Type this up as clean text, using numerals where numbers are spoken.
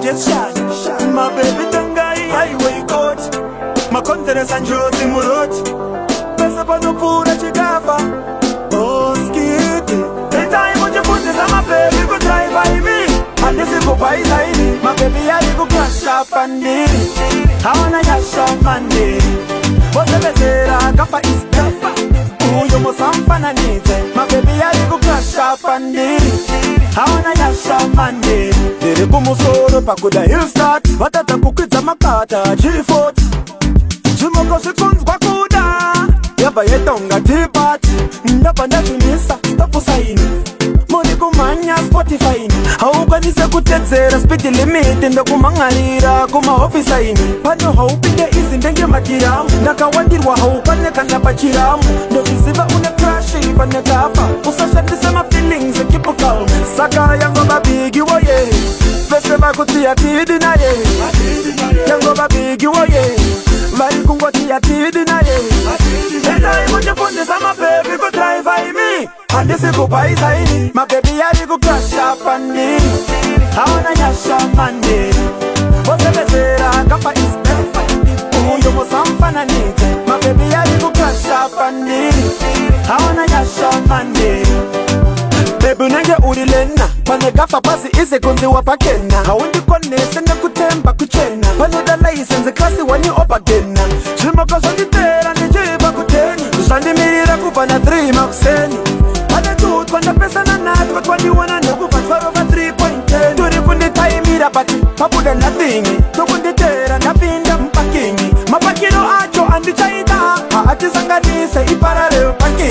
gets shot. My baby tangai highway court. My confidence and Josie Murot. Pesa pano pura chikafa. Oh, skitty. The time when you put this on my baby, go drive by me. And this is go by me. My baby, I go crash up and it. I wanna cash up and it. But the better, Gaffa is Gaffa. Oh, you must have fun and it. My baby, I go crash up and it. I wanna cash up and it. Dere kumu soro pakuda hill start. Watata kukita makata G-Fort. Jimoko shikunz kwa kuda. Yaba yetonga teapot. Ndapa ndatunisa stapu saini. Moni kumanya Spotify. Haukanise kutetsera speed limit. Ndakumangalira kuma office saini. Pano haupinde izi ndenge matiramu. Ndakawandirwa haukane kana pachiramu. Ndokiziva une crash ipane kafa. Usasha nisema feelings keep calm. Saka yango babigi woye. Vese bakutia tidi na ye. Yango babigi woye. Vari kungotia tidi na ye. Ena imunye funde sama baby go drive by me. And this is go by side. My baby I go crash up and it. I wanna cash up and it. What's the best? Gaffa is Gaffa. Oh, you must have fun and it. My baby I go crash up and it. I wanna cash up and it. Baby nenge urilena. Pane Gaffa pasi ise kunzi wapakena. Hawundi kone sende kutemba kuchena. Pane da license klasi wanyi opagena. Jima kosa nitera nijiba kuteni. Shandi mirira kupana 3 makuseni. Pane tuut kwanda pesa na nat. But when you wanna know kupa 12 over 3.10. Turi kundi taimira pati papuda nathingi. Tukundi tera napinda mpakingi. Mapakiro acho andi chaita. Haati sanganise iparare upakingi.